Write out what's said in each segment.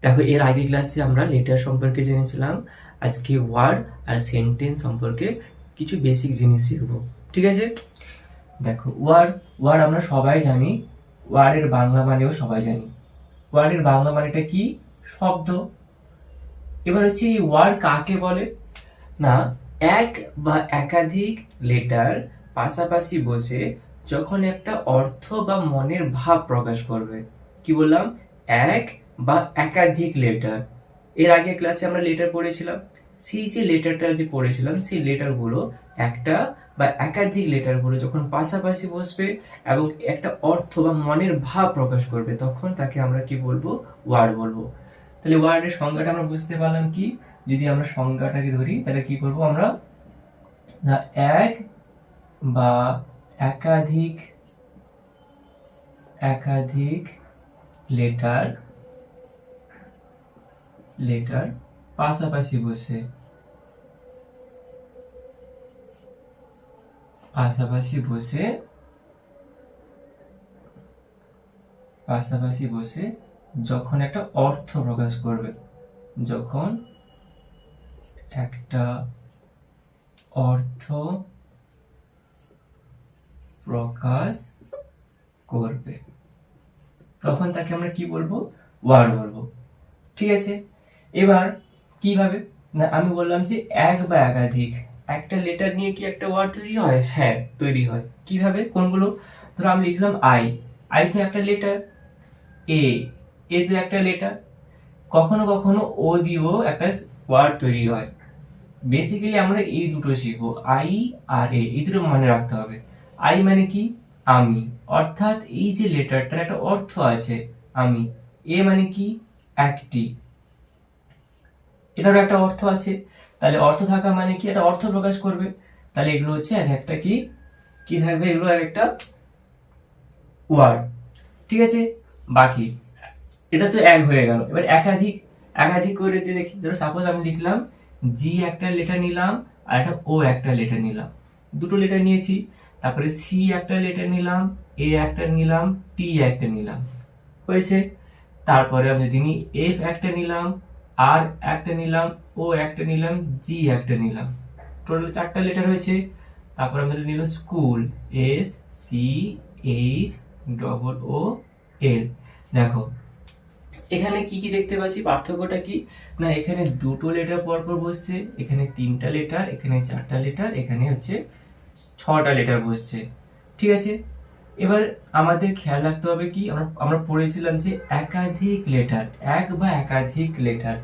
দেখো, এর আগে ক্লাসে আমরা লেটার সম্পর্কে জেনেছিলাম। আজকে ওয়ার্ড আর সেন্টেন্স সম্পর্কে কিছু বেসিক জিনিস শিখবো। ঠিক আছে? দেখো, ওয়ার্ড ওয়ার্ড আমরা সবাই জানি। ওয়ার্ডের বাংলা মানেও সবাই জানি। ওয়ার্ডের বাংলা মানেটা কি? শব্দ। এবার হচ্ছে এই ওয়ার্ড কাকে বলে? না, এক বা একাধিক লেটার পাশাপাশি বসে যখন একটা অর্থ বা মনের ভাব প্রকাশ করবে। কি বললাম? এক বা একাধিক লেটার। এর আগে ক্লাসে আমরা লেটার পড়েছিলাম। সেই যে লেটারটা যে পড়েছিলাম, সেই লেটারগুলো একটা বা একাধিক লেটারগুলো যখন পাশাপাশি বসবে এবং একটা অর্থ বা মনের ভাব প্রকাশ করবে, তখন তাকে আমরা কি বলবো? ওয়ার্ড বলবো। তাহলে ওয়ার্ডের সংজ্ঞাটা আমরা বুঝতে পারলাম কি? যদি আমরা সংজ্ঞাটাকে ধরি তাহলে কি করব আমরা? না, এক বা একাধিক একাধিক লেটার লেটার পাশাপাশি বসে পাশাপাশি বসে পাশাপাশি বসে যখন একটা অর্থ প্রকাশ করবে, যখন একটা অর্থ প্রকাশ করবে, তখন তাকে আমরা কি বলবো? ওয়ার্ড বলবো। ঠিক আছে? এবার কিভাবে? না, আমি বললাম যে এক বা একাধিক একটা লেটার নিয়ে কি একটা ওয়ার্ড তৈরি হয়? হ্যাঁ, তৈরি হয়। কিভাবে? কোনগুলো? ধরো আমি লিখলাম আই। আই তো একটা লেটার। এ এ তো একটা লেটার। কখনো কখনো ও দিয়েও একটা ওয়ার্ড তৈরি হয়। বেসিক্যালি আমরা এই দুটো শিখবো, আই আর এ, এই দুটো মনে রাখতে হবে। আই মানে কি? আমি, অর্থাৎ এই যে লেটারটার একটা অর্থ আছে, আমি। এ মানে কি? একটি, এটারও একটা অর্থ আছে। তাহলে অর্থ থাকা মানে কি? একটা অর্থ প্রকাশ করবে। তাহলে এগুলো হচ্ছে এক একটা কি কি থাকবে? এগুলো এক একটা ওয়ার্ড। ঠিক আছে? বাকি এটা তো এক হয়ে গেল। এবার একাধিক একাধিক করে দিয়ে দেখি। ধরো সাপোজ আমি লিখলাম জি একটা লেটার নিলাম, আর একটা ও একটা লেটার নিলাম। দুটো লেটার নিয়েছি। তারপরে সি একটা লেটার নিলাম, এ একটা নিলাম, টি একটা নিলাম। হয়েছে? তারপরে আমি যদি নিই এফ একটা নিলাম, আর একটা নিলাম, ও একটা নিলাম, জি একটা নিলাম। টোটাল চারটা লেটার হয়েছে। তারপর আমি নিলাম school, S C H double O L. দেখো, এখানে কি কি দেখতে পাচ্ছি? পার্থক্যটা কি? না, এখানে দুটো লেটার পরপর বসছে, এখানে তিনটা লেটার, এখানে চারটা লেটার, এখানে হচ্ছে ছটা লেটার বসছে। ঠিক আছে? এবার আমাদের খেয়াল রাখতে হবে কি? আমরা আমরা পড়েছিলাম যে একাধিক লেটার, এক বা একাধিক লেটার।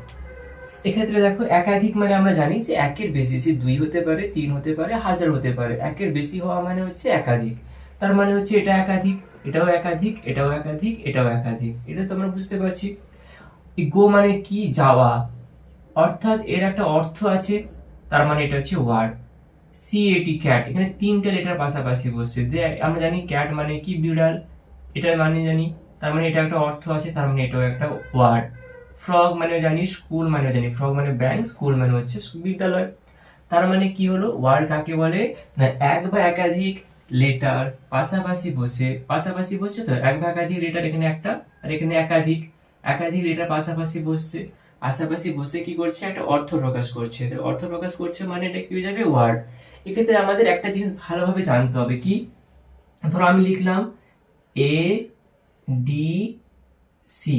এক্ষেত্রে দেখো, একাধিক মানে আমরা জানি যে একের বেশি, সে দুই হতে পারে, তিন হতে পারে, হাজার হতে পারে। একের বেশি হওয়া মানে হচ্ছে একাধিক। তার মানে হচ্ছে এটা একাধিক, এটাও একাধিক, এটাও একাধিক, এটাও একাধিক। এটা তো আমরা বুঝতে পারছি। গো মানে কি? যাওয়া, অর্থাৎ এর একটা অর্থ আছে। তার মানে এটা হচ্ছে ওয়ার্ড। সিএটি ক্যাট, এখানে তিনটা লেটার পাশাপাশি বসছে। আমরা জানি ক্যাট মানে কি? বিড়াল। এটা মানে জানি, তার মানে এটা একটা অর্থ আছে, তার মানে এটাও একটা ওয়ার্ড। ফ্রগ মানে জানি, স্কুল মানে জানি, ফ্রগ মানে ব্যাংক, স্কুল মানে হচ্ছে বিদ্যালয়। তার মানে কি হলো? ওয়ার্ড কাকে বলে? না, এক বা একাধিক লেটার পাশাপাশি বসছে তো এক বা একাধিক লেটার, এখানে একটা আর এখানে একাধিক একাধিক লেটার পাশাপাশি বসছে। পাশাপাশি বসে কি করছে? একটা অর্থ প্রকাশ করছে। তো অর্থ প্রকাশ করছে মানে এটা কি হয়ে যাবে? ওয়ার্ড। এক্ষেত্রে আমাদের একটা জিনিস ভালোভাবে জানতে হবে কি? ধরো আমি লিখলাম এ ডি সি,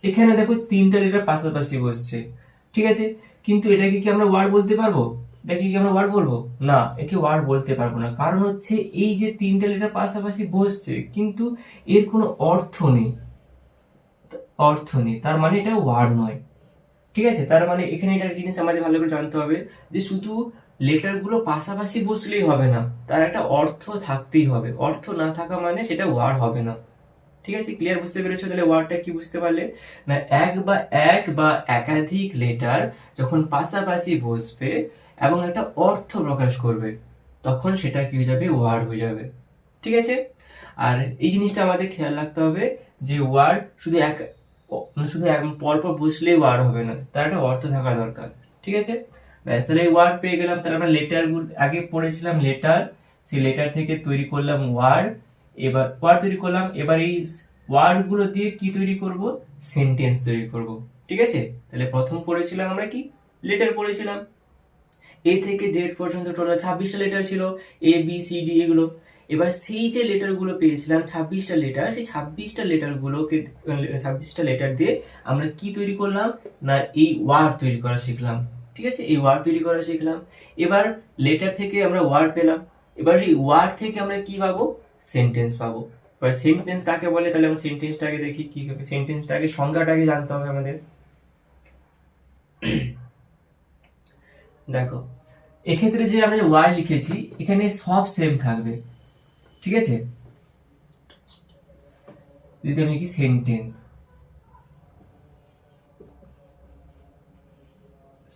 এখানে দেখো তিনটা লেটার পাশাপাশি বসছে। ঠিক আছে? কিন্তু এটাকে কি আমরা ওয়ার্ড বলতে পারবো? এটাকে কি আমরা ওয়ার্ড বলবো? না, একে ওয়ার্ড বলতে পারবো না। কারণ হচ্ছে এই যে তিনটা লেটার পাশাপাশি বসছে, কিন্তু এর কোনো অর্থ নেই, তার মানে এটা ওয়ার্ড নয়। ঠিক আছে? তার মানে এখানে একটা জিনিস আমাদের ভালো করে জানতে হবে যে শুধু লেটার গুলো পাশাপাশি বসলেই হবে না, তার একটা অর্থ থাকতেই হবে। অর্থ না থাকা মানে সেটা ওয়ার্ড হবে না। ঠিক আছে? ক্লিয়ার? বুঝতে পেরেছো? তাহলে ওয়ার্ডটা কি বুঝতে পারলে? না, এক বা একাধিক লেটার যখন পাশাপাশি বসবে এবং একটা অর্থ প্রকাশ করবে, তখন সেটা কি হয়ে যাবে? ওয়ার্ড হয়ে যাবে। ঠিক আছে? আর এই জিনিসটা আমাদের খেয়াল রাখতে হবে যে ওয়ার্ড শুধু পরপর বসলেই ওয়ার্ড হবে না, তার একটা অর্থ থাকা দরকার। ঠিক আছে? ব্যাস, তাহলে এই ওয়ার্ড পেয়ে গেলাম। তাহলে আমরা লেটার আগে পড়েছিলাম লেটার, সেই লেটার থেকে তৈরি করলাম ওয়ার্ড। এবার ওয়ার্ড তৈরি করলাম, এবার এই ওয়ার্ড গুলো দিয়ে কি তৈরি করব? সেন্টেন্স তৈরি করব। ঠিক আছে, তাহলে প্রথম পড়েছিলাম আমরা কি লেটার পড়েছিলাম, এ থেকে জেড পর্যন্ত টোটাল 26টা লেটার ছিল, এ বি সি ডি এগুলো। এবার সেই যে লেটারগুলো পেয়েছিলাম 26টা লেটার, সেই 26টা লেটারগুলোকে 26টা লেটার দিয়ে আমরা কি তৈরি করলাম না এই ওয়ার্ড তৈরি করা শিখলাম। ঠিক আছে, এই ওয়ার্ড তৈরি করা শিখলাম। এবার লেটার থেকে আমরা ওয়ার্ড পেলাম, এবার এই ওয়ার্ড থেকে আমরা কি পাবো, সেন্টেন্স পাবো। এবার সেন্টেন্স কাকে বলে, তাহলে আমরা সেন্টেন্সটাকে দেখি কি হবে। সেন্টেন্সটাকে সংজ্ঞাটাকে জানতে হবে আমাদের। দেখো এক্ষেত্রে যে আমরা ওয়ার্ড লিখেছি এখানে সব সেম থাকবে। ঠিক আছে, যদি আমি লিখি সেন্টেন্স,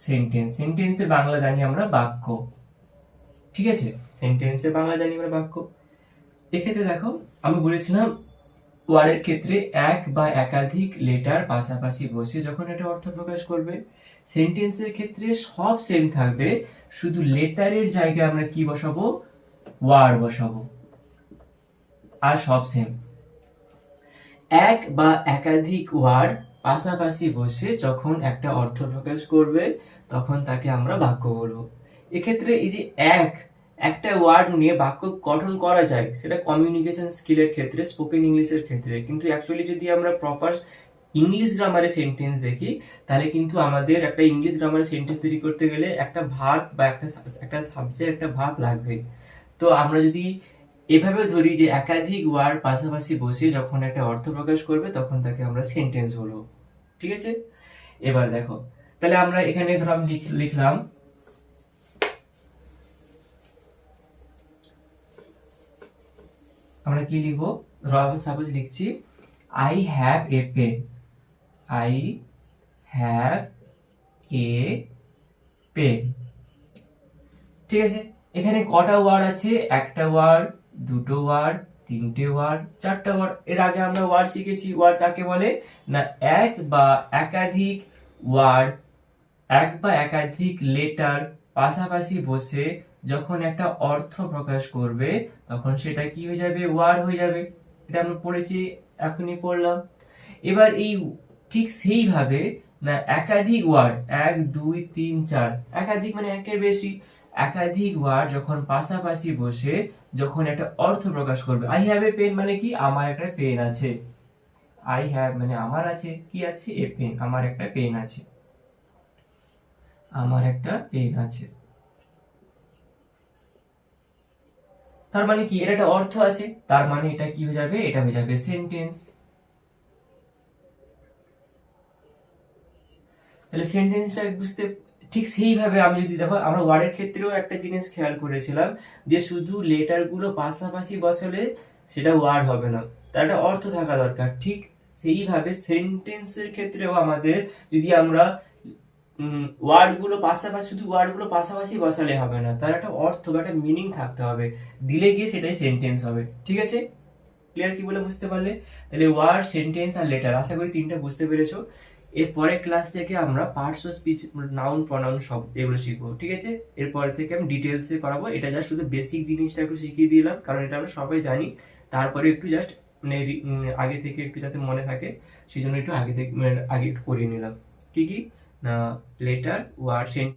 সেন্টেন্স সেন্টেন্সে বাংলা জানি আমরা বাক্য। ঠিক আছে, সেন্টেন্সে বাংলা জানি আমরা বাক্য। এক্ষেত্রে দেখো আমি বলেছিলাম ওয়ার্ডের ক্ষেত্রে এক বা একাধিক লেটার পাশাপাশি বসে যখন এটা অর্থ প্রকাশ করবে। সেন্টেন্সের ক্ষেত্রে সব সেম থাকবে, শুধু লেটারের জায়গায় আমরা কি বসাবো, ওয়ার্ড বসাবো, আর সব সেম। এক বা একাধিক ওয়ার্ড পাশাপাশি বসে যখন একটা অর্থ প্রকাশ করবে তখন তাকে আমরা বাক্য বলবো। এক্ষেত্রে এই যে একটা ওয়ার্ড নিয়ে বাক্য গঠন করা যায় সেটা কমিউনিকেশন স্কিলের ক্ষেত্রে, স্পোকেন ইংলিশের ক্ষেত্রে, কিন্তু অ্যাকচুয়ালি যদি আমরা প্রপার ইংলিশ গ্রামারে সেন্টেন্স দেখি তাহলে কিন্তু আমাদের একটা ইংলিশ গ্রামারে সেন্টেন্স তৈরি করতে গেলে একটা ভার্ব বা একটা সাবজেক্ট, একটা ভার্ব লাগবে। তো আমরা যদি এভাবে ধরি যে একাধিক ওয়ার্ড পাশাপাশি বসে যখন একটা অর্থ প্রকাশ করবে তখন তাকে আমরা সেন্টেন্স বলবো। ঠিক আছে, এবার দেখো তাহলে আমরা এখানে ধরো আমি লিখলাম আমরা কি লিখবো, ধরো আমি সাপোজ লিখছি I have a pen, I have a pen. ঠিক আছে, এখানে কটা ওয়ার্ড আছে, একটা ওয়ার্ড, দুটো ওয়ার্ড, তিনটে ওয়ার্ড, চারটা ওয়ার্ড। এর আগে আমরা ওয়ার্ড শিখেছি, ওয়ার্ড কাকে বলে না এক বা একাধিক ওয়ার্ড, এক বা একাধিক লেটার পাশাপাশি বসে যখন একটা অর্থ প্রকাশ করবে তখন সেটা কি হয়ে যাবে, ওয়ার্ড হয়ে যাবে। এটা আমরা পড়েছি, এখনই পড়লাম। এবার এই ঠিক সেইভাবে না একাধিক ওয়ার্ড, এক দুই তিন চার, একাধিক মানে একের বেশি, একাধিক ওয়ার্ড যখন পাশাপাশি বসে যখন একটা অর্থ প্রকাশ করবে। আই হ্যাভ এ পেন মানে কি, আমার একটা পেন আছে। আই হ্যাভ মানে আমার আছে, কি আছে, এ পেন, আমার একটা পেন আছে, আমার একটা পেন আছে। তার মানে কি, এর একটা অর্থ আছে, তার মানে এটা কি হয়ে যাবে, এটা হয়ে যাবে সেন্টেন্স। তাহলে সেন্টেন্সটা বুঝতে ঠিক সেইভাবে আমি যদি দেখো আমরা ওয়ার্ডের ক্ষেত্রেও একটা জিনিস খেয়াল করেছিলাম যে শুধু লেটারগুলো পাশাপাশি বসালে সেটা ওয়ার্ড হবে না, তার একটা অর্থ থাকা দরকার। ঠিক সেইভাবে সেন্টেন্সের ক্ষেত্রেও আমাদের যদি আমরা ওয়ার্ডগুলো পাশাপাশি, শুধু ওয়ার্ডগুলো পাশাপাশি বসালে হবে না, তার একটা অর্থ বা একটা মিনিং থাকতে হবে, দিলে গিয়ে সেটাই সেন্টেন্স হবে। ঠিক আছে, ক্লিয়ার কি বলে বুঝতে পারলে? তাহলে ওয়ার্ড, সেন্টেন্স আর লেটার আশা করি তিনটা বুঝতে পেরেছো। এর পরের ক্লাস থেকে আমরা parts of speech, noun, pronoun সব এগুলো শিখবো। ঠিক আছে, এরপর থেকে আমি ডিটেলসে করাবো। এটা জাস্ট শুধু বেসিক জিনিসটা একটু শিখিয়ে দিলাম, কারণ এটা আমরা সবাই জানি। তারপরে একটু জাস্ট মানে আগে থেকে একটু যাতে মনে থাকে সেই জন্য একটু আগে থেকে আগে একটু করিয়ে নিলাম। কি কি না লেটার, ওয়ার্ড, সেন্টেন্স।